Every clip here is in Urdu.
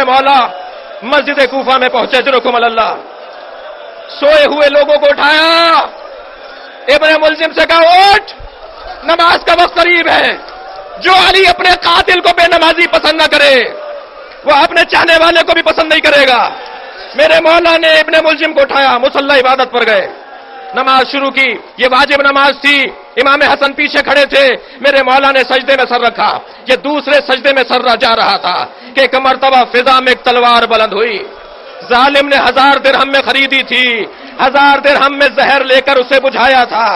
مولا مسجد کوفہ میں پہنچے، جرکم اللہ، سوئے ہوئے لوگوں کو اٹھایا، ابن ملجم سے کہا اٹھ، نماز کا وقت قریب ہے۔ جو علی اپنے قاتل کو بے نمازی پسند نہ کرے وہ اپنے چاہنے والے کو بھی پسند نہیں کرے گا۔ میرے مولا نے ابن ملجم کو اٹھایا، مصلی عبادت پر گئے، نماز شروع کی، یہ واجب نماز تھی، امام حسن پیچھے کھڑے تھے، میرے مولا نے سجدے میں سر رکھا، یہ دوسرے سجدے میں سر جا رہا تھا کہ ایک مرتبہ فضا میں ایک تلوار بلند ہوئی، ظالم نے 1000 درہم میں خریدی تھی، 1000 درہم میں زہر لے کر اسے بجھایا تھا،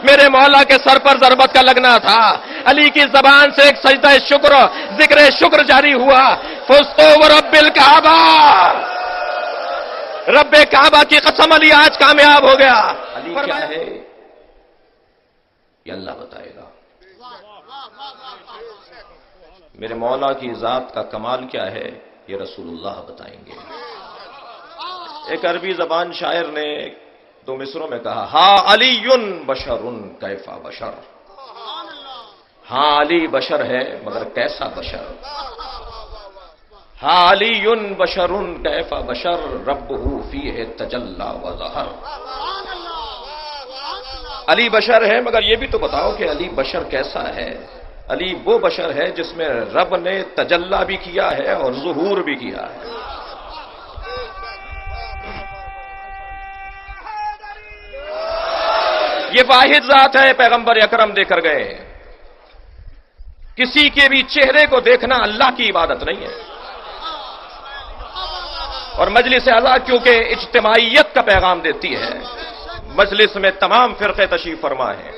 میرے مولا کے سر پر ضربت کا لگنا تھا، علی کی زبان سے ایک سجدہ شکر، ذکر شکر جاری ہوا، فزتو ورب الکعبہ، رب کعبہ کی قسم علی آج کامیاب ہو گیا۔ علی کیا ہے یہ اللہ بتائے گا، میرے مولا کی ذات کا کمال کیا ہے یہ رسول اللہ بتائیں گے۔ ایک عربی زبان شاعر نے 2 مصروں میں کہا، ہاں علی بشر کیفا بشر، ہاں علی بشر ہے مگر کیسا بشر، ہاں علی بشر کیفا بشر ربہ فیہ تجلی وظہر۔ علی بشر ہے مگر یہ بھی تو بتاؤ کہ علی بشر کیسا ہے۔ علی وہ بشر ہے جس میں رب نے تجلی بھی کیا ہے اور ظہور بھی کیا ہے۔ یہ واحد ذات ہے، پیغمبر اکرم دے کر گئے، کسی کے بھی چہرے کو دیکھنا اللہ کی عبادت نہیں ہے۔ اور مجلس اعلیٰ کیونکہ اجتماعیت کا پیغام دیتی ہے، مجلس میں تمام فرقے تشریف فرما ہیں،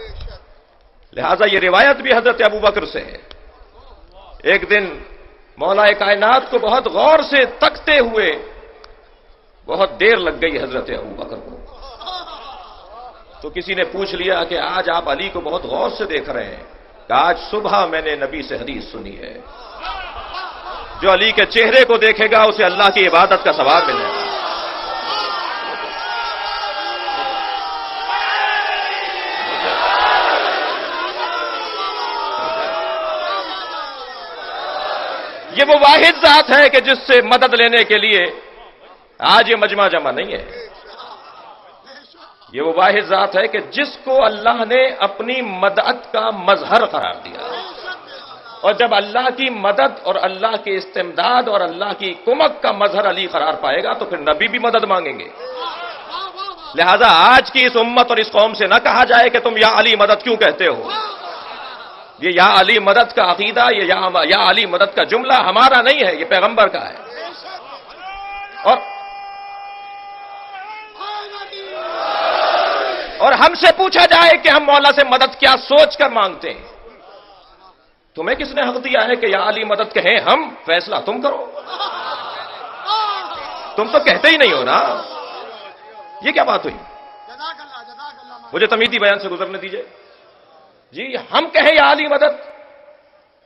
لہذا یہ روایت بھی حضرت ابوبکر سے ہے۔ ایک دن مولا کائنات کو بہت غور سے تکتے ہوئے بہت دیر لگ گئی حضرت ابوبکر کو، تو کسی نے پوچھ لیا کہ آج آپ علی کو بہت غور سے دیکھ رہے ہیں، کہ آج صبح میں نے نبی سے حدیث سنی ہے، جو علی کے چہرے کو دیکھے گا اسے اللہ کی عبادت کا ثواب ملے گا۔ یہ وہ واحد ذات ہے کہ جس سے مدد لینے کے لیے آج یہ مجمع جمع نہیں ہے۔ یہ وہ واحد ذات ہے کہ جس کو اللہ نے اپنی مدد کا مظہر قرار دیا، اور جب اللہ کی مدد اور اللہ کی استمداد اور اللہ کی کمک کا مظہر علی قرار پائے گا تو پھر نبی بھی مدد مانگیں گے۔ لہذا آج کی اس امت اور اس قوم سے نہ کہا جائے کہ تم یا علی مدد کیوں کہتے ہو۔ یہ یا علی مدد کا عقیدہ، یہ یا علی مدد کا جملہ ہمارا نہیں ہے، یہ پیغمبر کا ہے۔ اور ہم سے پوچھا جائے کہ ہم مولا سے مدد کیا سوچ کر مانگتے ہیں، تمہیں کس نے حق دیا ہے کہ یا علی مدد کہیں ہم؟ فیصلہ تم کرو، تم تو کہتے ہی نہیں ہو نا۔ یہ کیا بات ہوئی؟ مجھے تمیدی بیان سے گزرنے دیجئے۔ جی ہم کہیں یا علی مدد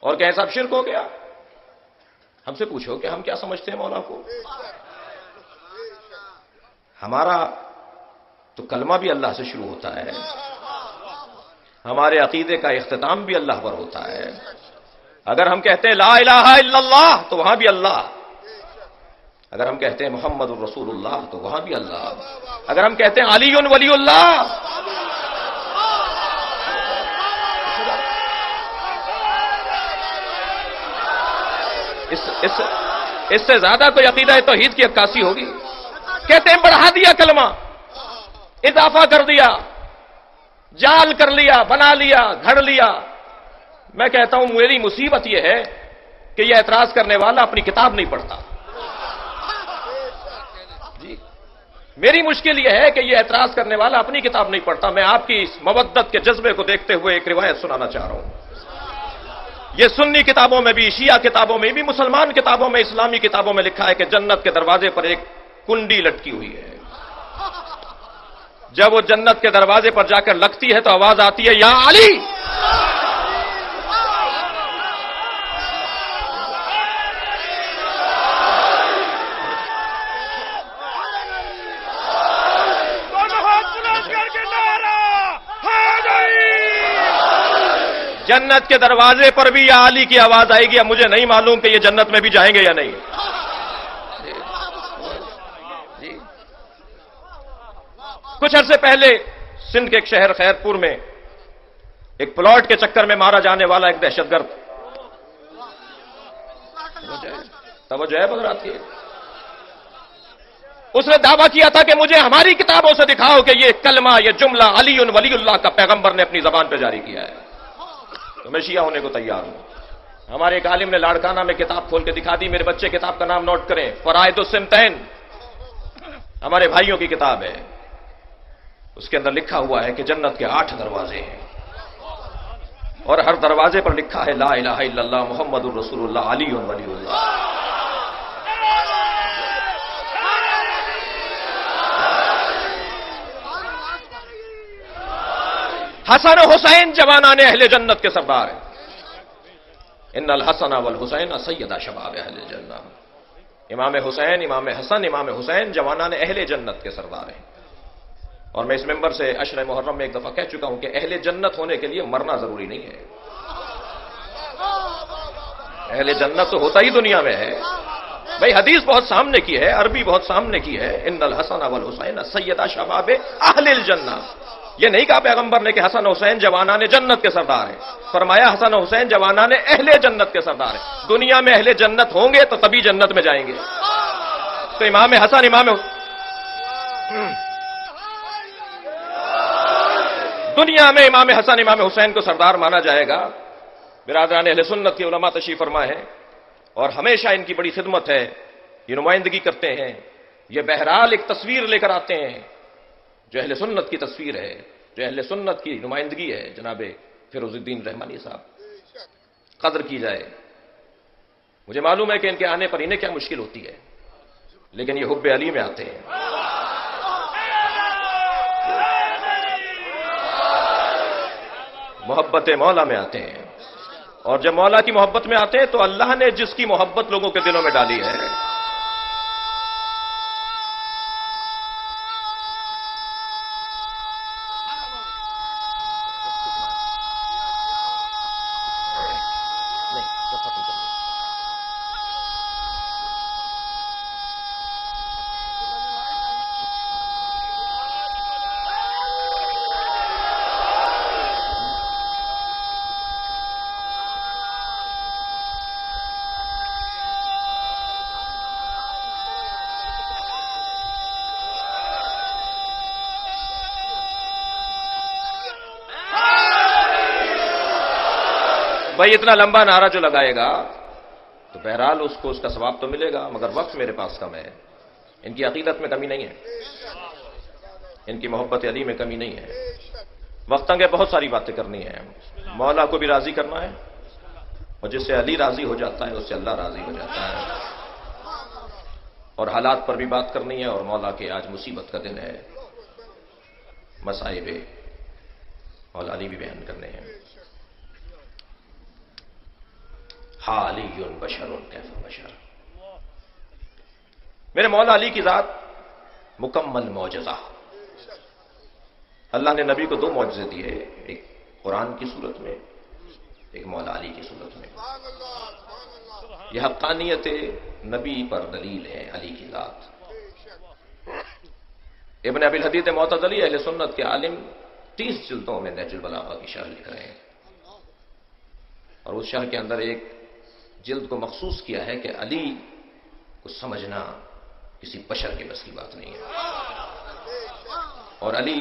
اور کہیں صاحب شرک ہو گیا؟ ہم سے پوچھو کہ ہم کیا سمجھتے ہیں مولا کو۔ ہمارا تو کلمہ بھی اللہ سے شروع ہوتا ہے، ہمارے عقیدے کا اختتام بھی اللہ پر ہوتا ہے۔ اگر ہم کہتے ہیں لا الہ الا اللہ تو وہاں بھی اللہ، اگر ہم کہتے ہیں محمد الرسول اللہ تو وہاں بھی اللہ، اگر ہم کہتے ہیں علی ولی اللہ، اس سے زیادہ کوئی عقیدہ توحید کی عکاسی ہوگی؟ کہتے ہیں بڑھا دیا کلمہ، اضافہ کر دیا، جال کر لیا، بنا لیا، گھڑ لیا۔ میں کہتا ہوں میری مصیبت یہ ہے کہ یہ اعتراض کرنے والا اپنی کتاب نہیں پڑھتا۔ جی میری مشکل یہ ہے کہ یہ اعتراض کرنے والا اپنی کتاب نہیں پڑھتا۔ میں آپ کی اس مودت کے جذبے کو دیکھتے ہوئے ایک روایت سنانا چاہ رہا ہوں۔ یہ سنی کتابوں میں بھی، شیعہ کتابوں میں بھی، مسلمان کتابوں میں، اسلامی کتابوں میں لکھا ہے کہ جنت کے دروازے پر ایک کنڈی لٹکی ہوئی ہے، جب وہ جنت کے دروازے پر جا کر لگتی ہے تو آواز آتی ہے یا علی۔ جنت کے دروازے پر بھی یا علی کی آواز آئے گی۔ اب مجھے نہیں معلوم کہ یہ جنت میں بھی جائیں گے یا نہیں۔ کچھ عرصے پہلے سندھ کے ایک شہر خیرپور میں ایک پلاٹ کے چکر میں مارا جانے والا ایک دہشت گرد، توجہ ہے حضرات کی، اس نے دعویٰ کیا تھا کہ مجھے ہماری کتابوں سے دکھاؤ کہ یہ کلمہ، یہ جملہ علی ولی اللہ کا پیغمبر نے اپنی زبان پہ جاری کیا ہے، تو میں شیعہ ہونے کو تیار ہوں۔ ہمارے ایک عالم نے لاڑکانہ میں کتاب کھول کے دکھا دی، میرے بچے کتاب کا نام نوٹ کریں، فرائض السنتین، ہمارے بھائیوں کی کتاب ہے، اس کے اندر لکھا ہوا ہے کہ جنت کے 8 دروازے ہیں، اور ہر دروازے پر لکھا ہے لا الہ الا اللہ محمد الرسول اللہ علی ولی اللہ۔ حسن و حسین جوانان اہل جنت کے سردار ہیں، ان الحسن والحسین سیدا شباب اہل جنت، امام حسین، امام حسن، امام حسین جوانان اہل جنت کے سردار ہیں۔ اور میں اس ممبر سے عشر محرم میں ایک دفعہ کہہ چکا ہوں کہ اہل جنت ہونے کے لیے مرنا ضروری نہیں ہے، اہل جنت تو ہوتا ہی دنیا میں ہے بھائی، حدیث بہت سامنے کی ہے، عربی بہت سامنے کی ہے، ان الحسن والحسین سیدا شباب اہل الجنہ۔ یہ نہیں کہا پیغمبر نے کہ حسن حسین جوانان جنت کے سردار ہیں، فرمایا حسن حسین جوانان اہل جنت کے سردار ہیں، دنیا میں اہل جنت ہوں گے تو تبھی جنت میں جائیں گے۔ تو امام حسن، دنیا میں امام حسن، امام حسین کو سردار مانا جائے گا۔ برادران اہل سنت کی علماء تشریف فرما ہے، اور ہمیشہ ان کی بڑی خدمت ہے، یہ نمائندگی کرتے ہیں، یہ بہرحال ایک تصویر لے کر آتے ہیں جو اہل سنت کی تصویر ہے، جو اہل سنت کی نمائندگی ہے، جناب فیروز الدین رحمانی صاحب، قدر کی جائے۔ مجھے معلوم ہے کہ ان کے آنے پر انہیں کیا مشکل ہوتی ہے، لیکن یہ حب علی میں آتے ہیں، محبت مولا میں آتے ہیں، اور جب مولا کی محبت میں آتے ہیں تو اللہ نے جس کی محبت لوگوں کے دلوں میں ڈالی ہے، بھائی اتنا لمبا نعرہ جو لگائے گا تو بہرحال اس کو اس کا ثواب تو ملے گا، مگر وقت میرے پاس کم ہے۔ ان کی عقیدت میں کمی نہیں ہے، ان کی محبت علی میں کمی نہیں ہے، وقت تنگ ہے، بہت ساری باتیں کرنی ہیں، مولا کو بھی راضی کرنا ہے، اور جس سے علی راضی ہو جاتا ہے اس سے اللہ راضی ہو جاتا ہے، اور حالات پر بھی بات کرنی ہے، اور مولا کے آج مصیبت کا دن ہے، مصائب مولا علی بھی بیان کرنے ہیں۔ علی بشر کیف بشر، میرے مولا علی کی ذات مکمل معجزہ۔ اللہ نے نبی کو 2 معجزے دیے، ایک قرآن کی صورت میں، ایک مولا علی کی صورت میں۔ یہ حقانیت نبی پر دلیل ہے علی کی ذات۔ ابن ابی الحدید معتزلی اہل سنت کے عالم 30 جلدوں میں نہج البلاغہ کی شرح لکھ رہے ہیں، اور اس شرح کے اندر ایک جلد کو مخصوص کیا ہے کہ علی کو سمجھنا کسی بشر کے بس کی بات نہیں ہے، اور علی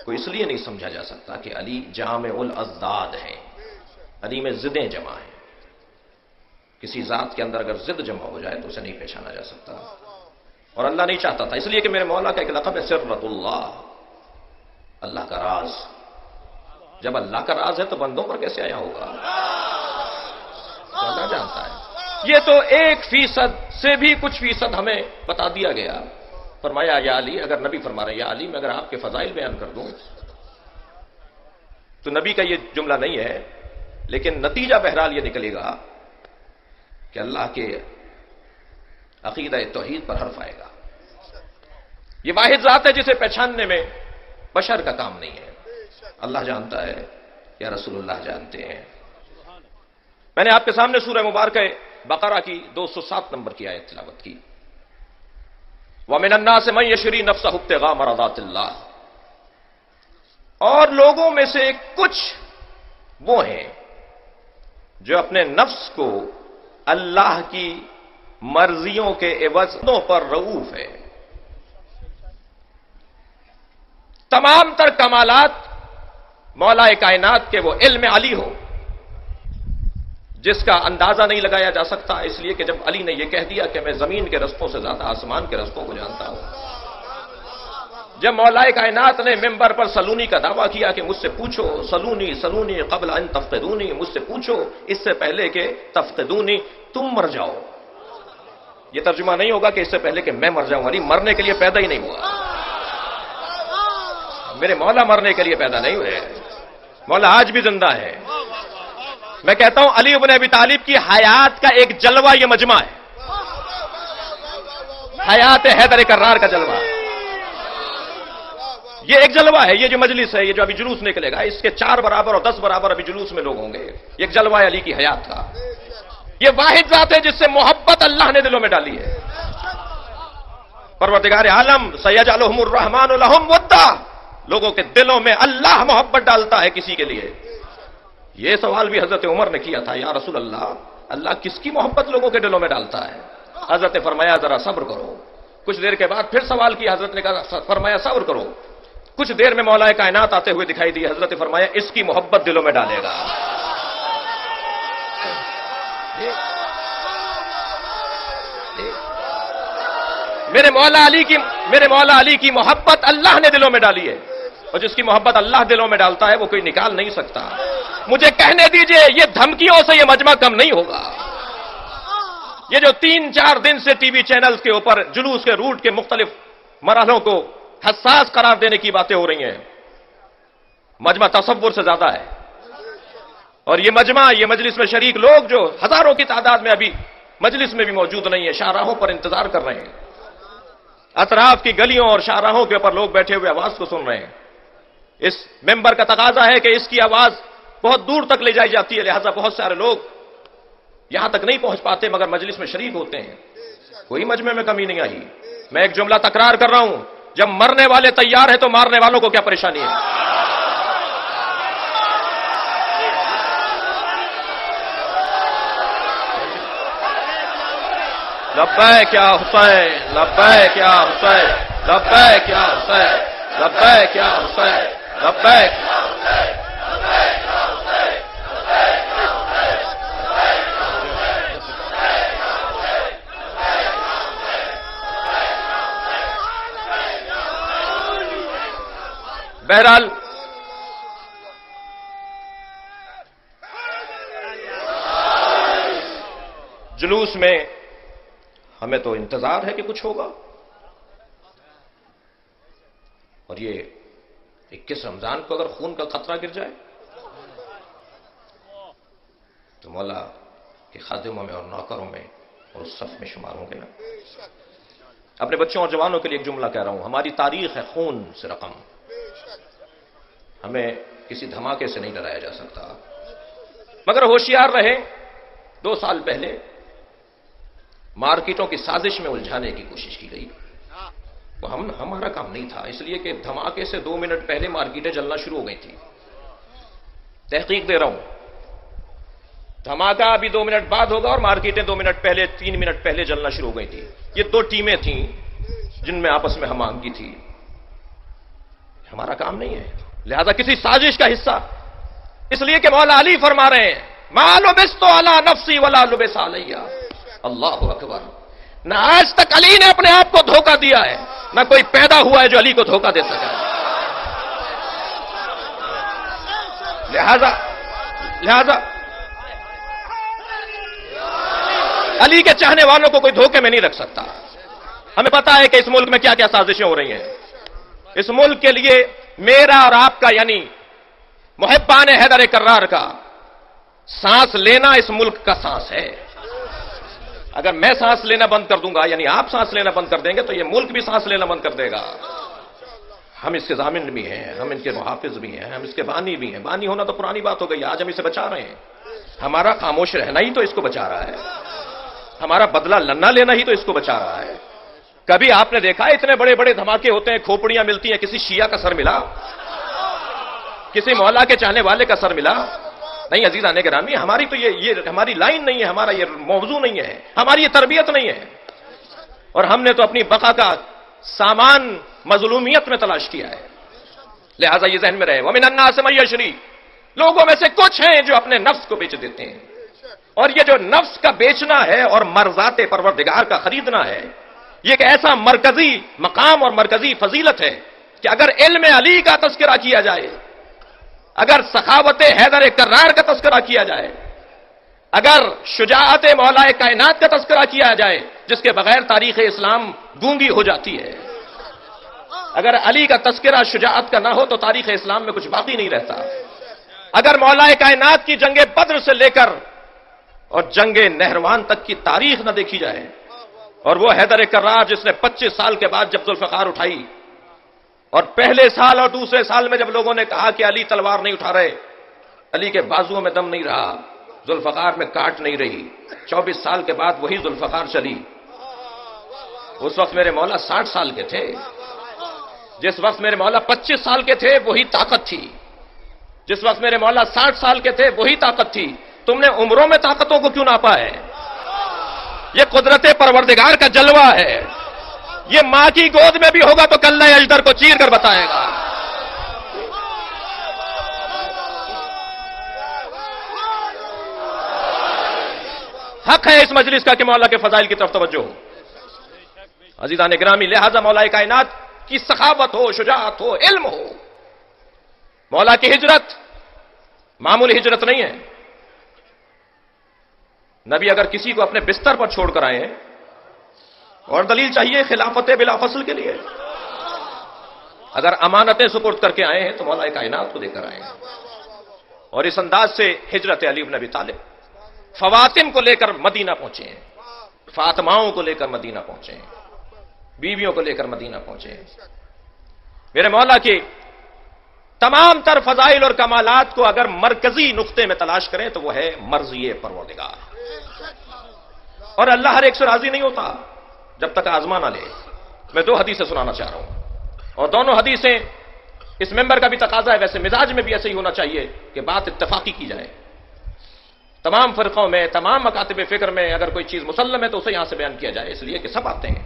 کو اس لیے نہیں سمجھا جا سکتا کہ علی جامع الاضداد ہیں، علی میں ضدیں جمع ہیں، کسی ذات کے اندر اگر ضد جمع ہو جائے تو اسے نہیں پہچانا جا سکتا، اور اللہ نہیں چاہتا تھا، اس لیے کہ میرے مولا کا ایک لقب ہے سرۃ اللہ، اللہ کا راز۔ جب اللہ کا راز ہے تو بندوں پر کیسے آیا ہوگا؟ اللہ جانتا ہے۔ یہ تو 1% سے بھی کچھ فیصد ہمیں بتا دیا گیا۔ فرمایا یا علی، اگر نبی فرما رہے ہیں یا علی میں اگر آپ کے فضائل بیان کر دوں تو نبی کا یہ جملہ نہیں ہے، لیکن نتیجہ بہرحال یہ نکلے گا کہ اللہ کے عقیدہ توحید پر حرف آئے گا۔ یہ واحد ذات ہے جسے پہچاننے میں بشر کا کام نہیں ہے، اللہ جانتا ہے یا رسول اللہ جانتے ہیں۔ میں نے آپ کے سامنے سورہ مبارکہ بقرہ کی 207 نمبر کی آیت تلاوت کی، وَمِنَ النَّاسِ مَن يَشْرِي نَفْسَهُ ابْتِغَاءَ مَرْضَاتِ اللَّهِ، اور لوگوں میں سے کچھ وہ ہیں جو اپنے نفس کو اللہ کی مرضیوں کے عوضوں پر رؤوف ہے. تمام تر کمالات مولا کائنات کے وہ علم علی ہو جس کا اندازہ نہیں لگایا جا سکتا، اس لیے کہ جب علی نے یہ کہہ دیا کہ میں زمین کے رستوں سے زیادہ آسمان کے رستوں کو جانتا ہوں. جب مولا کائنات نے ممبر پر سلونی کا دعویٰ کیا کہ مجھ سے پوچھو، سلونی سلونی قبل ان تفقدونی، مجھ سے پوچھو اس سے پہلے کہ تفقدونی، تم مر جاؤ. یہ ترجمہ نہیں ہوگا کہ اس سے پہلے کہ میں مر جاؤں. علی مرنے کے لیے پیدا ہی نہیں ہوا. میرے مولا مرنے کے لیے پیدا نہیں ہوئے. مولا آج بھی زندہ ہے. میں کہتا ہوں علی ابن ابی طالب کی حیات کا ایک جلوہ یہ مجمع ہے. حیات حیدر کرار کا جلوہ، یہ ایک جلوہ ہے. یہ جو مجلس ہے، یہ جو ابھی جلوس نکلے گا، اس کے 4 برابر اور 10 برابر ابھی جلوس میں لوگ ہوں گے. یہ ایک جلوہ ہے علی کی حیات کا. یہ واحد ذات ہے جس سے محبت اللہ نے دلوں میں ڈالی ہے. پروردگار عالم سیجعلہم الرحمن لہم ودا، لوگوں کے دلوں میں اللہ محبت ڈالتا ہے کسی کے لیے. یہ سوال بھی حضرت عمر نے کیا تھا، یا رسول اللہ، اللہ کس کی محبت لوگوں کے دلوں میں ڈالتا ہے؟ حضرت نے فرمایا ذرا صبر کرو. کچھ دیر کے بعد پھر سوال کیا، حضرت نے کہا، فرمایا صبر کرو. کچھ دیر میں مولا کائنات آتے ہوئے دکھائی دی. حضرت نے فرمایا اس کی محبت دلوں میں ڈالے گا. میرے مولا علی کی محبت اللہ نے دلوں میں ڈالی ہے، اور جس کی محبت اللہ دلوں میں ڈالتا ہے وہ کوئی نکال نہیں سکتا. مجھے کہنے دیجئے یہ دھمکیوں سے یہ مجمع کم نہیں ہوگا. یہ جو 3-4 دن سے ٹی وی چینلز کے اوپر جلوس کے روٹ کے مختلف مرحلوں کو حساس قرار دینے کی باتیں ہو رہی ہیں، مجمع تصور سے زیادہ ہے. اور یہ مجمع، یہ مجلس میں شریک لوگ جو ہزاروں کی تعداد میں ابھی مجلس میں بھی موجود نہیں ہے، شاہراہوں پر انتظار کر رہے ہیں. اطراف کی گلیوں اور شاہراہوں کے اوپر لوگ بیٹھے ہوئے آواز کو سن رہے ہیں. اس ممبر کا تقاضا ہے کہ اس کی آواز بہت دور تک لے جائی جاتی ہے، لہذا بہت سارے لوگ یہاں تک نہیں پہنچ پاتے مگر مجلس میں شریک ہوتے ہیں. کوئی مجمع میں کمی نہیں آئی. میں ایک جملہ تکرار کر رہا ہوں، جب مرنے والے تیار ہیں تو مارنے والوں کو کیا پریشانی ہے؟ لبیک یا حسین، لبیک یا حسین، لبیک یا حسین، لبیک یا حسین، لبیک. بہرحال جلوس میں ہمیں تو انتظار ہے کہ کچھ ہوگا. اور یہ 21 رمضان کو اگر خون کا قطرہ گر جائے تو مولا کے خادموں میں اور نوکروں میں اور اس صف میں شمار ہوں گے نا. اپنے بچوں اور جوانوں کے لیے ایک جملہ کہہ رہا ہوں، ہماری تاریخ ہے خون سے رقم. ہمیں کسی دھماکے سے نہیں ڈرایا جا سکتا. مگر ہوشیار رہیں. 2 سال پہلے مارکیٹوں کی سازش میں الجھانے کی کوشش کی گئی. وہ ہمارا کام نہیں تھا، اس لیے کہ دھماکے سے 2 منٹ پہلے مارکیٹیں جلنا شروع ہو گئی تھی. تحقیق دے رہا ہوں، دھماکہ ابھی 2 منٹ بعد ہوگا اور مارکیٹیں 2 منٹ پہلے 3 منٹ پہلے جلنا شروع ہو گئی تھی. یہ 2 ٹیمیں تھیں جن میں آپس میں ہم آہنگی تھی. ہمارا کام نہیں ہے، لہذا کسی سازش کا حصہ. اس لیے کہ مولا علی فرما رہے ہیں ما لبثت علی نفسی ولا لبث علی. اللہ اکبر. نہ آج تک علی نے اپنے آپ کو دھوکہ دیا ہے، نہ کوئی پیدا ہوا ہے جو علی کو دھوکہ دے سکا. لہذا علی کے چاہنے والوں کو کوئی دھوکے میں نہیں رکھ سکتا. ہمیں پتا ہے کہ اس ملک میں کیا کیا سازشیں ہو رہی ہیں. اس ملک کے لیے میرا اور آپ کا یعنی محبان حیدر کرار کا سانس لینا اس ملک کا سانس ہے. اگر میں سانس لینا بند کر دوں گا یعنی آپ سانس لینا بند کر دیں گے تو یہ ملک بھی سانس لینا بند کر دے گا. ہم اس کے ضامن بھی ہیں، ہم ان کے محافظ بھی ہیں، ہم اس کے بانی بھی ہیں. بانی ہونا تو پرانی بات ہو گئی، آج ہم اسے بچا رہے ہیں. ہمارا خاموش رہنا ہی تو اس کو بچا رہا ہے. ہمارا بدلہ لنا لینا ہی تو اس کو بچا رہا ہے. کبھی آپ نے دیکھا اتنے بڑے بڑے دھماکے ہوتے ہیں، کھوپڑیاں ملتی ہیں، کسی شیعہ کا سر ملا؟ کسی مولا کے چاہنے والے کا سر ملا نہیں عزیزان گرامی. ہماری تو یہ ہماری لائن نہیں ہے, ہمارا یہ موضوع نہیں ہے, ہماری یہ تربیت نہیں ہے. اور ہم نے تو اپنی بقا کا سامان مظلومیت میں تلاش کیا ہے. لہذا یہ ذہن میں رہے, وَمِنَ النَّاسِ مَن يَشْرِي, لوگوں میں سے کچھ ہیں جو اپنے نفس کو بیچ دیتے ہیں. اور یہ جو نفس کا بیچنا ہے اور مرضات پروردگار کا خریدنا ہے, یہ ایک ایسا مرکزی مقام اور مرکزی فضیلت ہے کہ اگر علم علی کا تذکرہ کیا جائے, اگر سخاوت حیدر کرار کا تذکرہ کیا جائے, اگر شجاعت مولا کائنات کا تذکرہ کیا جائے جس کے بغیر تاریخ اسلام گونگی ہو جاتی ہے, اگر علی کا تذکرہ شجاعت کا نہ ہو تو تاریخ اسلام میں کچھ باقی نہیں رہتا. اگر مولا کائنات کی جنگ بدر سے لے کر اور جنگ نہروان تک کی تاریخ نہ دیکھی جائے, اور وہ حیدر کرار جس نے 25 سال کے بعد جب ذوالفقار اٹھائی, اور پہلے سال اور دوسرے سال میں جب لوگوں نے کہا کہ علی تلوار نہیں اٹھا رہے, علی کے بازوؤں میں دم نہیں رہا, ذوالفقار میں کاٹ نہیں رہی, 24 سال کے بعد وہی ذوالفقار چلی. اس وقت میرے مولا 60 سال کے تھے, جس وقت میرے مولا 25 سال کے تھے وہی طاقت تھی, جس وقت میرے مولا 60 سال کے تھے وہی طاقت تھی. تم نے عمروں میں طاقتوں کو کیوں ناپا ہے؟ یہ قدرت پروردگار کا جلوہ ہے. یہ ماں کی گود میں بھی ہوگا تو کلہ اجدر کو چیر کر بتائے گا. حق ہے اس مجلس کا کہ مولا کے فضائل کی طرف توجہ ہو. عزیزان گرامی, لہذا مولا کائنات کی سخاوت ہو, شجاعت ہو, علم ہو. مولا کی ہجرت معمولی ہجرت نہیں ہے. نبی اگر کسی کو اپنے بستر پر چھوڑ کر آئے ہیں, اور دلیل چاہیے خلافت بلا فصل کے لیے, اگر امانتیں سپرد کر کے آئے ہیں تو مولا کائنات کو دے کر آئے ہیں. اور اس انداز سے ہجرت علی بن ابی طالب فواتم کو لے کر مدینہ پہنچے ہیں, فاطماؤں کو لے کر مدینہ پہنچے ہیں, بیویوں کو لے کر مدینہ پہنچے ہیں. میرے مولا کے تمام تر فضائل اور کمالات کو اگر مرکزی نقطے میں تلاش کریں تو وہ ہے مرضی پروردگار. اور اللہ ہر ایک سے راضی نہیں ہوتا جب تک آزما نہ لے. میں 2 حدیثیں سنانا چاہ رہا ہوں, اور دونوں حدیثیں اس ممبر کا بھی تقاضا ہے, ویسے مزاج میں بھی ایسے ہی ہونا چاہیے کہ بات اتفاقی کی جائے. تمام فرقوں میں, تمام مکاتب فکر میں اگر کوئی چیز مسلم ہے تو اسے یہاں سے بیان کیا جائے, اس لیے کہ سب آتے ہیں.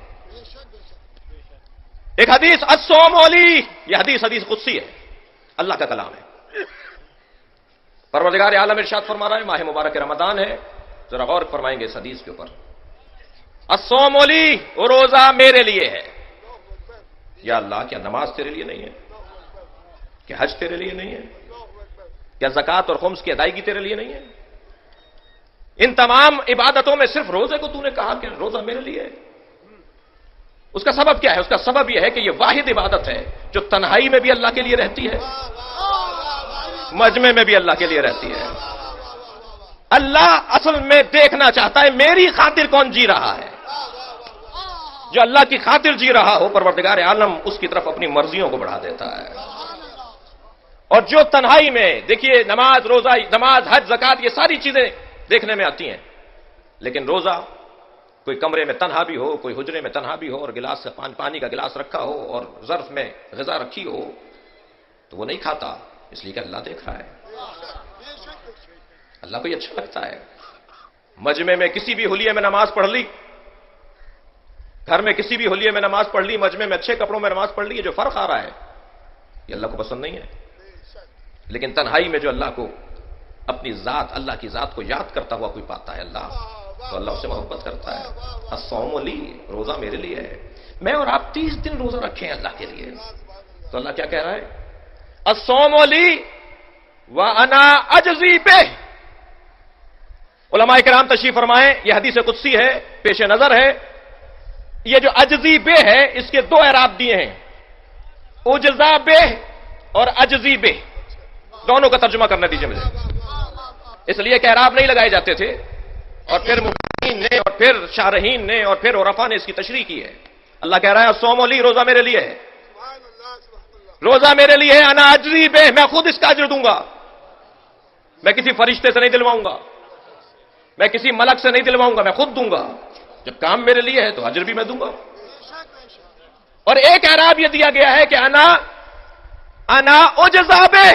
ایک حدیث الصوم لی, یہ حدیث قدسی ہے, اللہ کا کلام ہے. پروردگار عالم ارشاد فرما رہا ہے, ماہ مبارک رمضان ہے, ذرا غور فرمائیں گے اس حدیث کے اوپر. الصوم لی, روزہ میرے لیے ہے. یا اللہ, کیا نماز تیرے لیے نہیں ہے؟ کیا حج تیرے لیے نہیں ہے؟ کیا زکوٰۃ اور خمس کی ادائیگی تیرے لیے نہیں ہے؟ ان تمام عبادتوں میں صرف روزے کو تو نے کہا کہ روزہ میرے لیے ہے. اس کا سبب کیا ہے؟ اس کا سبب یہ ہے کہ یہ واحد عبادت ہے جو تنہائی میں بھی اللہ کے لیے رہتی ہے, مجمع میں بھی اللہ کے لیے رہتی ہے. اللہ اصل میں دیکھنا چاہتا ہے میری خاطر کون جی رہا ہے. جو اللہ کی خاطر جی رہا ہو, پروردگار عالم اس کی طرف اپنی مرضیوں کو بڑھا دیتا ہے. اور جو تنہائی میں, دیکھیے نماز, روزہ, نماز, حج, زکوٰۃ, یہ ساری چیزیں دیکھنے میں آتی ہیں, لیکن روزہ کوئی کمرے میں تنہا بھی ہو, کوئی حجرے میں تنہا بھی ہو, اور گلاس سے پانی کا گلاس رکھا ہو اور ظرف میں غذا رکھی ہو, تو وہ نہیں کھاتا, اس لیے کہ اللہ دیکھ رہا ہے. اللہ کو یہ اچھا لگتا ہے. مجمع میں کسی بھی حلیے میں نماز پڑھ لی, گھر میں کسی بھی حلیے میں نماز پڑھ لی, مجمع میں اچھے کپڑوں میں نماز پڑھ لی, یہ جو فرق آ رہا ہے یہ اللہ کو پسند نہیں ہے. لیکن تنہائی میں جو اللہ کو, اپنی ذات, اللہ کی ذات کو یاد کرتا ہوا کوئی پاتا ہے اللہ, تو اللہ اس سے محبت کرتا ہے. الصوم لی, روزہ میرے لیے ہے. میں اور آپ 30 دن روزہ رکھیں اللہ کے لیے, تو اللہ کیا کہہ رہا ہے؟ الصوم لی وانا اجزی بہ. علماء کرام تشریف فرمائیں, یہ حدیث قدسی ہے, پیش نظر ہے. یہ جو اجزی بہ ہے اس کے 2 اعراب دیے ہیں, اجزا بہ اور اجزی بہ. دونوں کا ترجمہ کرنا دیجیے مجھے, اس لیے کہ اعراب نہیں لگائے جاتے تھے, اور پھر مفسرین نے, اور پھر شارحین نے, اور پھر عرفاء نے اس کی تشریح کی ہے. اللہ کہہ رہا ہے الصوم لی, روزہ میرے لیے ہے, روزہ میرے لیے ہے. انا اجزی بہ, میں خود اس کا اجر دوں گا. میں کسی فرشتے سے نہیں دلواؤں گا, میں کسی ملک سے نہیں دلواؤں گا, میں خود دوں گا. جب کام میرے لیے ہے تو اجر بھی میں دوں گا. اور ایک اعراب یہ دیا گیا ہے کہ انا اجزا بہ,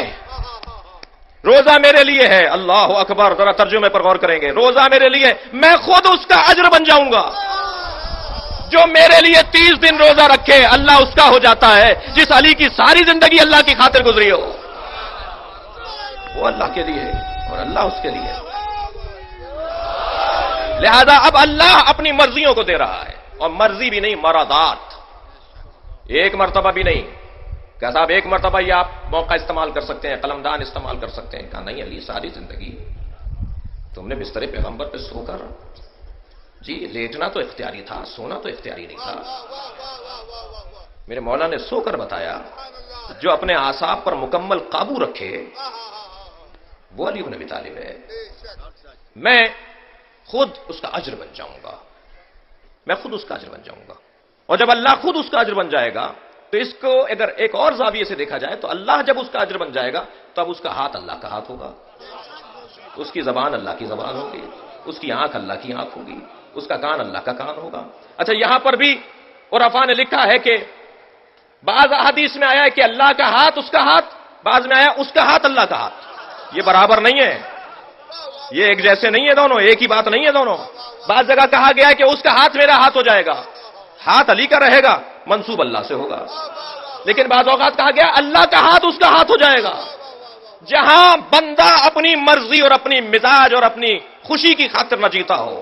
روزہ میرے لیے ہے، اللہ اکبر، ذرا ترجمے پر غور کریں گے، روزہ میرے لیے، میں خود اس کا اجر بن جاؤں گا۔ جو میرے لیے 30 دن روزہ رکھے اللہ اس کا ہو جاتا ہے، جس علی کی ساری زندگی اللہ کی خاطر گزری ہو، وہ اللہ کے لیے اور اللہ اس کے لیے۔ لہذا اب اللہ اپنی مرضیوں کو دے رہا ہے، اور مرضی بھی نہیں، مرادات، ایک مرتبہ بھی نہیں۔ کہ صاحب ایک مرتبہ یہ آپ موقع استعمال کر سکتے ہیں، قلمدان استعمال کر سکتے ہیں۔ کہا نہیں علی، ساری زندگی تم نے بستر پیغمبر پہ سو کر، جی لیٹنا تو اختیاری تھا، سونا تو اختیاری نہیں تھا۔ میرے مولا نے سو کر بتایا جو اپنے اعصاب پر مکمل قابو رکھے وہ علی بن ابی طالب ہے، میں خود اس کا اجر بن جاؤں گا، میں خود اس کا اجر بن جاؤں گا۔ اور جب اللہ خود اس کا اجر بن جائے گا تو اس کو اگر ایک اور زاویے سے دیکھا جائے تو اللہ جب اس کا اجر بن جائے گا تو اب اس کا ہاتھ اللہ کا ہاتھ ہوگا، اس کی زبان اللہ کی زبان ہوگی، اس کی آنکھ اللہ کی آنکھ ہوگی، اس کا کان اللہ کا کان ہوگا۔ اچھا یہاں پر بھی عرفاء نے لکھا ہے کہ بعض احادیث میں آیا ہے کہ اللہ کا ہاتھ اس کا ہاتھ، بعض میں آیا اس کا ہاتھ اللہ کا ہاتھ، یہ برابر نہیں ہے، یہ ایک جیسے نہیں ہے، دونوں ایک ہی بات نہیں ہے دونوں۔ بعض جگہ کہا گیا ہے کہ اس کا ہاتھ میرا ہاتھ ہو جائے گا، ہاتھ علی کا رہے گا، منسوب اللہ سے ہوگا۔ لیکن بعض اوقات کہا گیا اللہ کا ہاتھ اس کا ہاتھ ہو جائے گا۔ جہاں بندہ اپنی مرضی اور اپنی مزاج اور اپنی خوشی کی خاطر نہ جیتا ہو،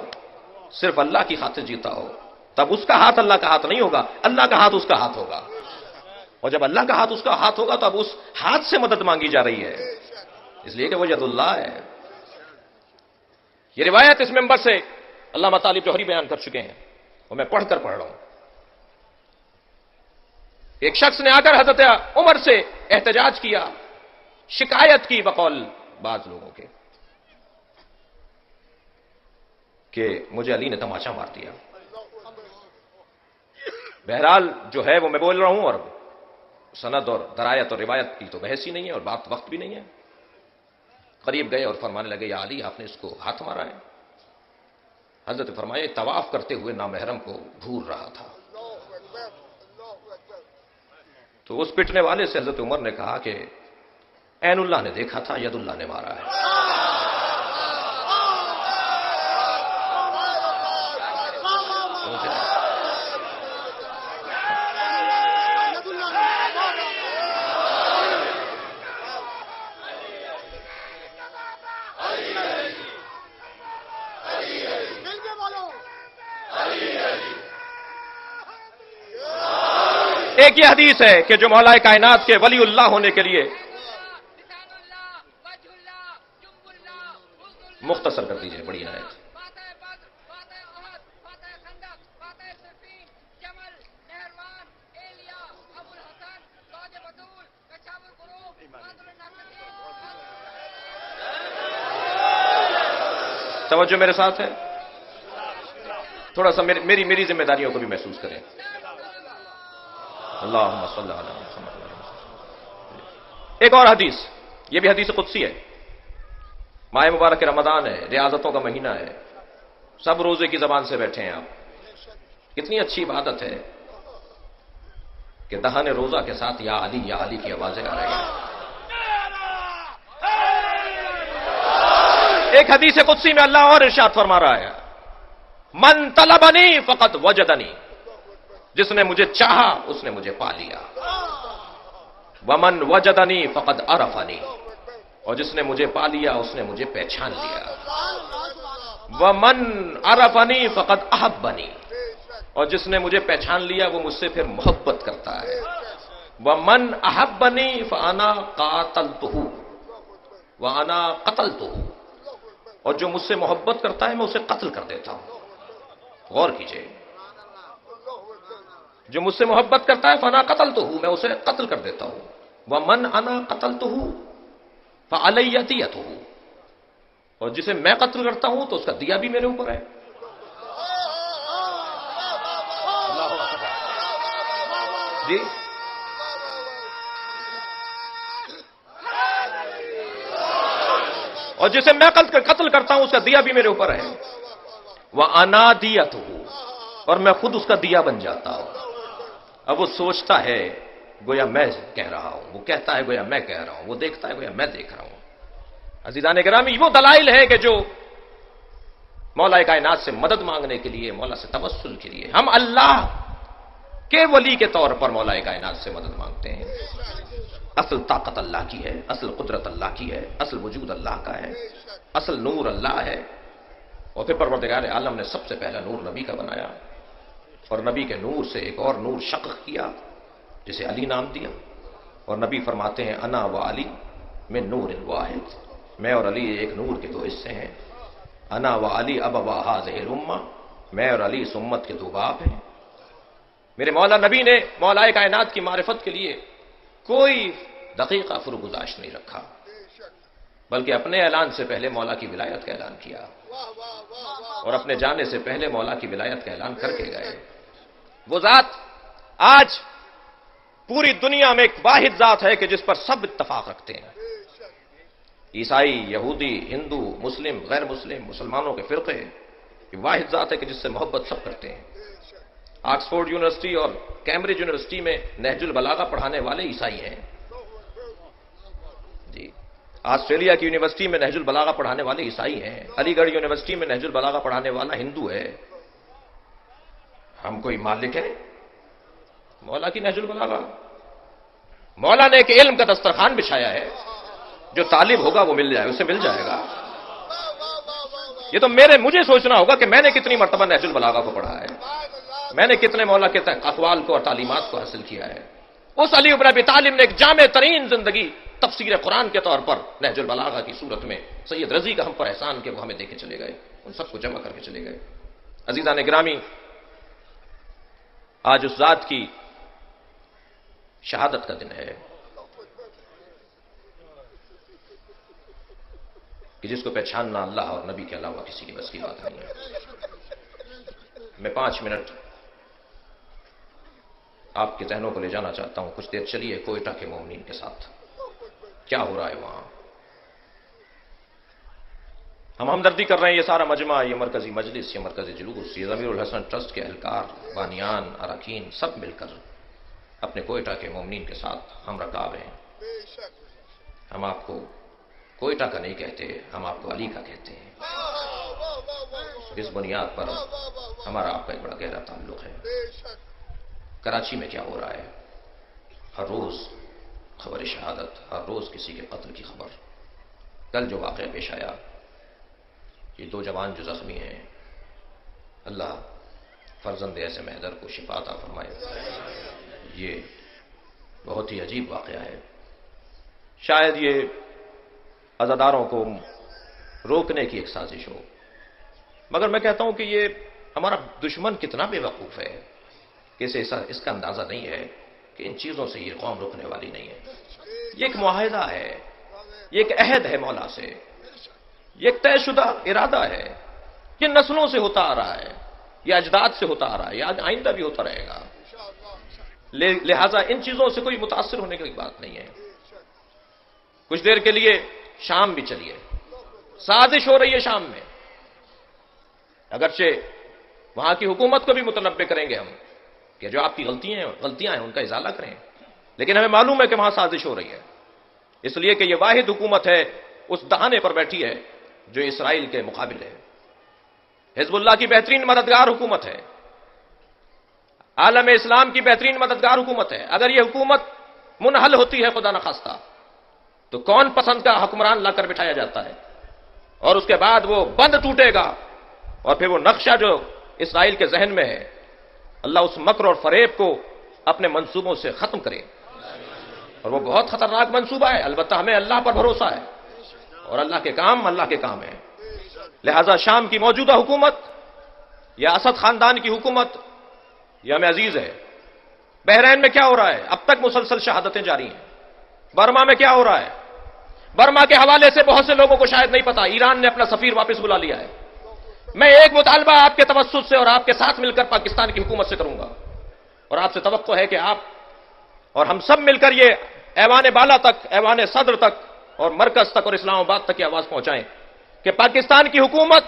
صرف اللہ کی خاطر جیتا ہو، تب اس کا ہاتھ اللہ کا ہاتھ نہیں ہوگا، اللہ کا ہاتھ اس کا ہاتھ ہوگا۔ اور جب اللہ کا ہاتھ اس کا ہاتھ ہوگا تو اب اس ہاتھ سے مدد مانگی جا رہی ہے، اس لیے کہ وہ ید اللہ ہے۔ یہ روایت اس ممبر سے علامہ طالب جوہری بیان کر چکے ہیں اور میں پڑھ رہا ہوں۔ ایک شخص نے آ کر حضرت عمر سے احتجاج کیا، شکایت کی بقول بعض لوگوں کے کہ مجھے علی نے تماشا مار دیا۔ بہرحال جو ہے وہ میں بول رہا ہوں، اور سند اور درایت اور روایت کی تو بحث ہی نہیں ہے اور بات وقت بھی نہیں ہے۔ قریب گئے اور فرمانے لگے یا علی آپ نے اس کو ہاتھ مارا ہے۔ حضرت فرمائے طواف کرتے ہوئے نامحرم کو گھور رہا تھا۔ تو اس پٹنے والے سے حضرت عمر نے کہا کہ عین اللہ نے دیکھا تھا، ید اللہ نے مارا ہے۔ ایک یہ حدیث ہے کہ جو مولا کائنات کے ولی اللہ ہونے کے لیے، مختصر کر دیجئے، بڑی آیت۔ توجہ میرے ساتھ ہے، تھوڑا سا میری ذمہ داریوں کو بھی محسوس کریں۔ اللہم صلی علی محمد۔ ایک اور حدیث، یہ بھی حدیث قدسی ہے۔ ماہ مبارک رمضان ہے، ریاضتوں کا مہینہ ہے، سب روزے کی زبان سے بیٹھے ہیں آپ۔ کتنی اچھی عبادت ہے کہ دہن روزہ کے ساتھ یا علی کی آوازیں آ رہی ہیں۔ ایک حدیث قدسی میں اللہ اور ارشاد فرما رہا ہے، من طلبنی فقد وجدنی، جس نے مجھے چاہا اس نے مجھے پا لیا۔ ومن وجدنی فقد عرفنی، اور جس نے مجھے پا لیا اس نے مجھے پہچان لیا۔ ومن عرفنی فقد احبنی، اور جس نے مجھے پہچان لیا وہ مجھ سے پھر محبت کرتا ہے۔ ومن احبنی فانا قاتلتہ وانا قتلتہ، اور جو مجھ سے محبت کرتا ہے میں اسے قتل کر دیتا ہوں۔ غور کیجئے، جو مجھ سے محبت کرتا ہے فانا قتلتہ، میں اسے قتل کر دیتا ہوں۔ ومن انا قتلتہ فعلی دیتہ، اور جسے میں قتل کرتا ہوں تو اس کا دیا بھی میرے اوپر ہے۔ جی اور جسے میں قتل کرتا ہوں اس کا دیا بھی میرے اوپر ہے۔ وَأَنَا دِيَتُهُ، اور میں خود اس کا دیا بن جاتا ہوں۔ اب وہ سوچتا ہے گویا میں کہہ رہا ہوں، وہ کہتا ہے گویا میں کہہ رہا ہوں، وہ دیکھتا ہے گویا میں دیکھ رہا ہوں۔ عزیزان گرامی، وہ دلائل ہیں کہ جو مولا کائنات سے مدد مانگنے کے لیے، مولا سے توسل کے لیے ہم اللہ کے ولی کے طور پر مولا کائنات سے مدد مانگتے ہیں۔ اصل طاقت اللہ کی ہے، اصل قدرت اللہ کی ہے، اصل وجود اللہ کا ہے، اصل نور اللہ ہے۔ اور پھر پروردگار عالم نے سب سے پہلا نور نبی کا بنایا، اور نبی کے نور سے ایک اور نور شق کیا جسے علی نام دیا، اور نبی فرماتے ہیں انا و علی من نور واحد، میں اور علی ایک نور کے دو حصے ہیں۔ انا و علی ابوا هذه الامہ، میں اور علی اس امت کے دو باپ ہیں۔ میرے مولا نبی نے مولا کائنات کی معرفت کے لیے کوئی دقیقہ فرگزاشت نہیں رکھا، بلکہ اپنے اعلان سے پہلے مولا کی ولایت کا اعلان کیا، اور اپنے جانے سے پہلے مولا کی ولایت کا اعلان کر کے گئے۔ وہ ذات آج پوری دنیا میں ایک واحد ذات ہے کہ جس پر سب اتفاق رکھتے ہیں، عیسائی، یہودی، ہندو، مسلم، غیر مسلم، مسلمانوں کے فرقے، یہ واحد ذات ہے کہ جس سے محبت سب کرتے ہیں۔ آکسفورڈ یونیورسٹی اور کیمبرج یونیورسٹی میں نہج البلاغہ پڑھانے والے عیسائی ہیں جی، آسٹریلیا کی یونیورسٹی میں نہج البلاغہ پڑھانے والے عیسائی ہیں، علی گڑھ یونیورسٹی میں نہج البلاغہ پڑھانے والا ہندو ہے۔ ہم کوئی مالک ہیں مولا کی نہج البلاغہ؟ مولا نے ایک علم کا دسترخوان بچھایا ہے، جو طالب ہوگا وہ مل جائے، اسے مل جائے گا۔ یہ تو مجھے سوچنا ہوگا کہ میں نے کتنی مرتبہ نہج البلاغہ کو پڑھا ہے، میں نے کتنے مولا کے اقوال کو اور تعلیمات کو حاصل کیا ہے۔ اس علی بن ابی طالب نے ایک جامع ترین زندگی تفسیر قرآن کے طور پر نہج البلاغہ کی صورت میں سید رضی کا ہم پر احسان کہ وہ ہمیں دے کے چلے گئے، ان سب کو جمع کر کے چلے گئے۔ عزیزان گرامی، آج اس ذات کی شہادت کا دن ہے کہ جس کو پہچاننا اللہ اور نبی کے علاوہ کسی کی بس کی بات نہیں ہے۔ میں 5 منٹ آپ کے ذہنوں کو لے جانا چاہتا ہوں، کچھ دیر چلیے کوئٹہ کے مومنین کے ساتھ، کیا ہو رہا ہے وہاں۔ ہم ہمدردی کر رہے ہیں، یہ سارا مجمع، یہ مرکزی مجلس، یہ مرکزی جلوس، یہ ضمیر الحسن ٹرسٹ کے اہلکار، بانیان، اراکین، سب مل کر اپنے کوئٹہ کے مومنین کے ساتھ ہم رکاب ہیں۔ ہم آپ کو کوئٹہ کا نہیں کہتے، ہم آپ کو علی کا کہتے ہیں۔ اس بنیاد پر ہمارا آپ کا ایک بڑا گہرا تعلق ہے۔ کراچی میں کیا ہو رہا ہے؟ ہر روز خبر شہادت، ہر روز کسی کے قتل کی خبر۔ کل جو واقعہ پیش آیا، یہ 2 جوان جو زخمی ہیں، اللہ فرزند ایسے محدر کو شفا عطا فرمائے۔ یہ بہت ہی عجیب واقعہ ہے، شاید یہ عزاداروں کو روکنے کی ایک سازش ہو، مگر میں کہتا ہوں کہ یہ ہمارا دشمن کتنا بے وقوف ہے کہ اس کا اندازہ نہیں ہے کہ ان چیزوں سے یہ قوم رکنے والی نہیں ہے۔ یہ ایک معاہدہ ہے، یہ ایک عہد ہے مولا سے، یہ ایک طے شدہ ارادہ ہے، یہ نسلوں سے ہوتا آ رہا ہے، یہ اجداد سے ہوتا آ رہا ہے، یہ آئندہ بھی ہوتا رہے گا۔ لہذا ان چیزوں سے کوئی متاثر ہونے کی بات نہیں ہے۔ کچھ دیر کے لیے شام بھی چلیے، سازش ہو رہی ہے شام میں، اگرچہ وہاں کی حکومت کو بھی متنبع کریں گے ہم کہ جو آپ کی غلطیاں ہیں ان کا ازالہ کریں، لیکن ہمیں معلوم ہے کہ وہاں سازش ہو رہی ہے، اس لیے کہ یہ واحد حکومت ہے اس دہانے پر بیٹھی ہے جو اسرائیل کے مقابل ہے۔ حزب اللہ کی بہترین مددگار حکومت ہے، عالم اسلام کی بہترین مددگار حکومت ہے۔ اگر یہ حکومت منحل ہوتی ہے خدا نخواستہ تو کون پسند کا حکمران لا کر بٹھایا جاتا ہے، اور اس کے بعد وہ بند ٹوٹے گا، اور پھر وہ نقشہ جو اسرائیل کے ذہن میں ہے، اللہ اس مکر اور فریب کو اپنے منصوبوں سے ختم کرے، اور وہ بہت خطرناک منصوبہ ہے۔ البتہ ہمیں اللہ پر بھروسہ ہے، اور اللہ کے کام ہیں۔ لہذا شام کی موجودہ حکومت یا اسد خاندان کی حکومت یہ ہمیں عزیز ہے۔ بحرین میں کیا ہو رہا ہے؟ اب تک مسلسل شہادتیں جاری ہیں۔ برما میں کیا ہو رہا ہے؟ برما کے حوالے سے بہت سے لوگوں کو شاید نہیں پتا، ایران نے اپنا سفیر واپس بلا لیا ہے۔ میں ایک مطالبہ آپ کے توسط سے اور آپ کے ساتھ مل کر پاکستان کی حکومت سے کروں گا، اور آپ سے توقع ہے کہ آپ اور ہم سب مل کر یہ ایوان بالا تک، ایوان صدر تک اور مرکز تک اور اسلام آباد تک کی آواز پہنچائیں کہ پاکستان کی حکومت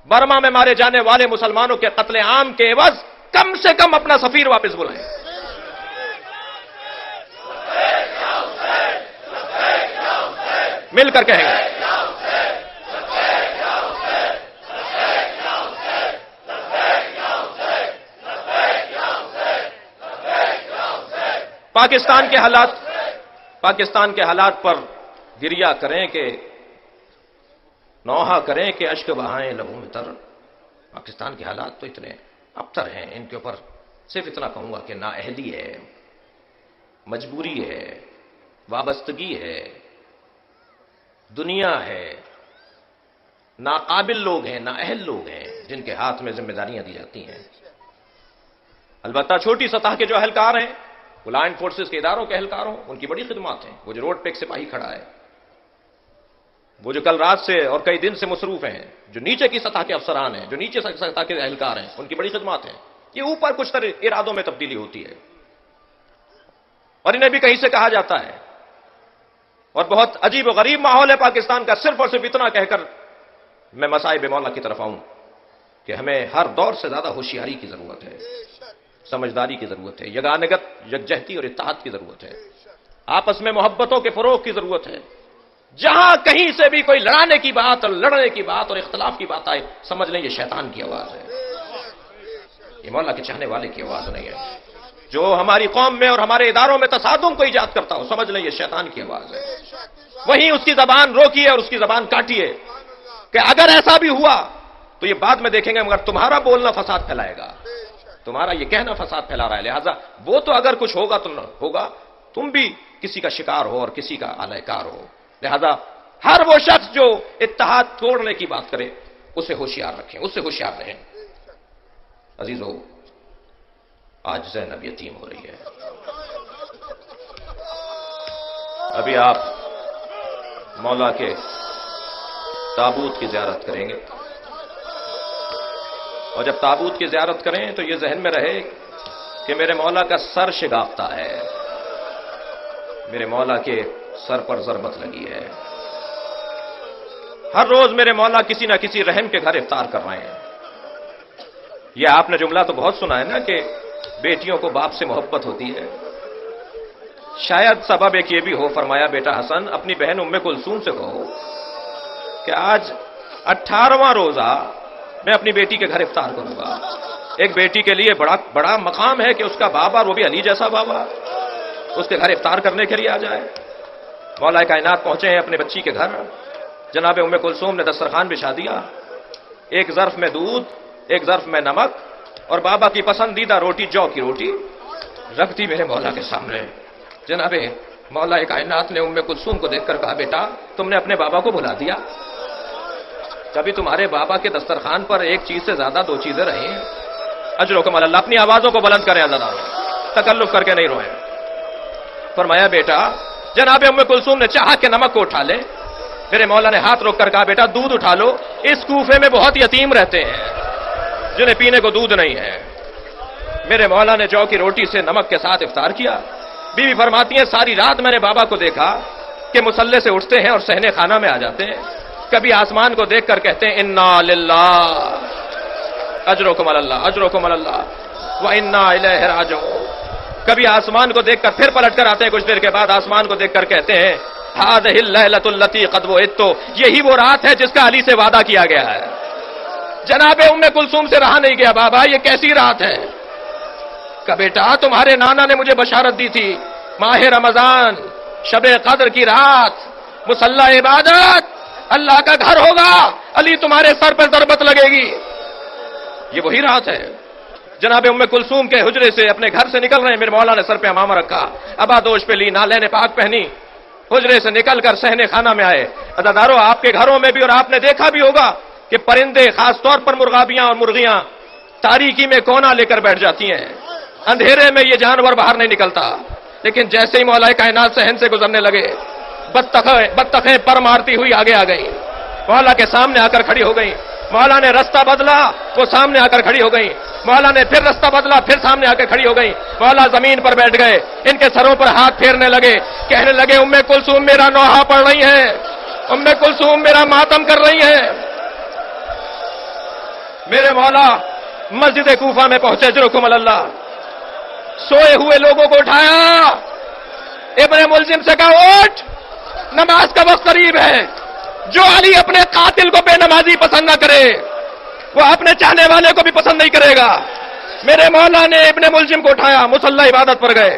برما میں مارے جانے والے مسلمانوں کے قتل عام کے عوض کم سے کم اپنا سفیر واپس بلائیں۔ مل کر کہیں گے۔ پاکستان کے حالات پر گریہ کریں کہ نوحہ کریں کہ اشک بہائیں لبوں میں تر. پاکستان کے حالات تو اتنے ابتر ہیں، ان کے اوپر صرف اتنا کہوں گا کہ نااہلی ہے، مجبوری ہے، وابستگی ہے، دنیا ہے، ناقابل لوگ ہیں، نااہل لوگ ہیں جن کے ہاتھ میں ذمہ داریاں دی جاتی ہیں. البتہ چھوٹی سطح کے جو اہلکار ہیں، وہ لا اینڈ فورسز کے اداروں کے اہلکار ہوں، ان کی بڑی خدمات ہیں. وہ جو روڈ پہ ایک سپاہی کھڑا ہے، وہ جو کل رات سے اور کئی دن سے مصروف ہیں، جو نیچے کی سطح کے افسران ہیں، جو نیچے سطح کے اہلکار ہیں، ان کی بڑی خدمات ہیں. یہ اوپر کچھ طرح ارادوں میں تبدیلی ہوتی ہے اور انہیں بھی کہیں سے کہا جاتا ہے. اور بہت عجیب و غریب ماحول ہے پاکستان کا. صرف اور صرف اتنا کہہ کر میں مصائب مولا کی طرف آؤں کہ ہمیں ہر دور سے زیادہ ہوشیاری کی ضرورت ہے، سمجھداری کی ضرورت ہے، یگانگت، یکجہتی اور اتحاد کی ضرورت ہے، آپس میں محبتوں کے فروغ کی ضرورت ہے. جہاں کہیں سے بھی کوئی لڑانے کی بات اور لڑنے کی بات اور اختلاف کی بات آئے، سمجھ لیں یہ شیطان کی آواز ہے، یہ مولا کے چاہنے والے کی آواز نہیں ہے. جو ہماری قوم میں اور ہمارے اداروں میں تصادم کو ایجاد کرتا ہو، سمجھ لیں یہ شیطان کی آواز ہے. وہیں اس کی زبان روکیے اور اس کی زبان کاٹیے کہ اگر ایسا بھی ہوا تو یہ بعد میں دیکھیں گے، مگر تمہارا بولنا فساد پھیلائے گا، تمہارا یہ کہنا فساد پھیلا رہا ہے. لہذا وہ تو اگر کچھ ہوگا تو ہوگا، تم بھی کسی کا شکار ہو اور کسی کا آلہ کار ہو. لہذا ہر وہ شخص جو اتحاد توڑنے کی بات کرے اسے ہوشیار رکھیں، اس سے ہوشیار رہیں. عزیزو، آج زینب یتیم ہو رہی ہے. ابھی آپ مولا کے تابوت کی زیارت کریں گے، اور جب تابوت کی زیارت کریں تو یہ ذہن میں رہے کہ میرے مولا کا سر شگافتہ ہے، میرے مولا کے سر پر ضربت لگی ہے. ہر روز میرے مولا کسی نہ کسی رحم کے گھر افطار کر رہے ہیں. یہ آپ نے جملہ تو بہت سنا ہے نا کہ بیٹیوں کو باپ سے محبت ہوتی ہے. شاید سبب ایک یہ بھی ہو، فرمایا بیٹا حسن اپنی بہن ام کلثوم سے کہو کہ آج 18واں روزہ میں اپنی بیٹی کے گھر افطار کروں گا. ایک بیٹی کے لیے بڑا مقام ہے کہ اس کا بابا، وہ بھی علی جیسا بابا، اس کے گھر افطار کرنے کے لیے آ جائے. مولا کائنات پہنچے ہیں اپنے بچی کے گھر. جناب ام کلثوم نے دسترخوان بچھا دیا، ایک ظرف میں دودھ، ایک ظرف میں نمک اور بابا کی پسندیدہ روٹی، جو کی روٹی رکھ دی میرے مولا کے سامنے. جناب مولا کائنات نے ام کلثوم کو دیکھ کر کہا بیٹا تم نے اپنے بابا کو بھلا دیا. کبھی تمہارے بابا کے دسترخوان پر ایک چیز سے زیادہ دو چیزیں رہی ہیں. اجرکم اللہ. اپنی آوازوں کو بلند کریں عزیزان، تکلف کر کے نہیں روئیں. فرمایا بیٹا، جناب ام کلثوم نے چاہا کہ نمک کو اٹھا لے، میرے مولا نے ہاتھ روک کر کہا بیٹا دودھ اٹھا لو. اس کوفے میں بہت یتیم رہتے ہیں جنہیں پینے کو دودھ نہیں ہے. میرے مولا نے جو کی روٹی سے نمک کے ساتھ افطار کیا. بیوی فرماتی ہیں ساری رات میں نے بابا کو دیکھا کہ مصلے سے اٹھتے ہیں اور صحن خانہ میں آ جاتے ہیں. کبھی آسمان کو دیکھ کر کہتے ہیں انا للہ اجرکم اللہ، اجرکم اللہ و انا الیہ راجعون. کبھی آسمان کو دیکھ کر پھر پلٹ کر آتے ہیں، کچھ دیر کے بعد آسمان کو دیکھ کر کہتے ہیں ہذہ اللیلۃ التی قد وعدت، یہی وہ رات ہے جس کا علی سے وعدہ کیا گیا ہے. جناب ام کلثوم سے رہا نہیں گیا، بابا یہ کیسی رات ہے؟ کہ بیٹا تمہارے نانا نے مجھے بشارت دی تھی، ماہ رمضان، شب قدر کی رات، مصلی عبادت، اللہ کا گھر ہوگا، علی تمہارے سر پہ ضربت لگے گی. یہ وہی رات ہے. جناب ام کلثوم کے حجرے سے اپنے گھر سے نکل رہے ہیں، میرے مولا نے سر پہ امامہ رکھا، ابادوش پہ لی، نالین پاک پہنی، حجرے سے نکل کر صحن خانہ میں آئے. عزادارو آپ کے گھروں میں بھی اور آپ نے دیکھا بھی ہوگا کہ پرندے، خاص طور پر مرغابیاں اور مرغیاں، تاریکی میں کونا لے کر بیٹھ جاتی ہیں. اندھیرے میں یہ جانور باہر نہیں نکلتا. لیکن جیسے ہی مولا کائنات صحن سے گزرنے لگے، بطخیں پر مارتی ہوئی آگے آ گئیں، مولا کے سامنے آ کر کھڑی ہو گئیں. مولا نے رستہ بدلا، وہ سامنے آ کر کھڑی ہو گئیں. مولا نے پھر رستہ بدلا، پھر سامنے آ کر کھڑی ہو گئیں. مولا زمین پر بیٹھ گئے، ان کے سروں پر ہاتھ پھیرنے لگے، کہنے لگے ام کلثوم میرا نوحہ پڑھ رہی ہیں، ام کلثوم میرا ماتم کر رہی ہیں. میرے مولا مسجد کوفہ میں پہنچے، اجرکم اللہ. سوئے ہوئے لوگوں کو اٹھایا، ابن ملزم سے کہا اٹھ، نماز کا وقت قریب ہے. جو علی اپنے قاتل کو بے نمازی پسند نہ کرے، وہ اپنے چاہنے والے کو بھی پسند نہیں کرے گا. میرے مولا نے ابن ملزم کو اٹھایا، مصلی عبادت پر گئے.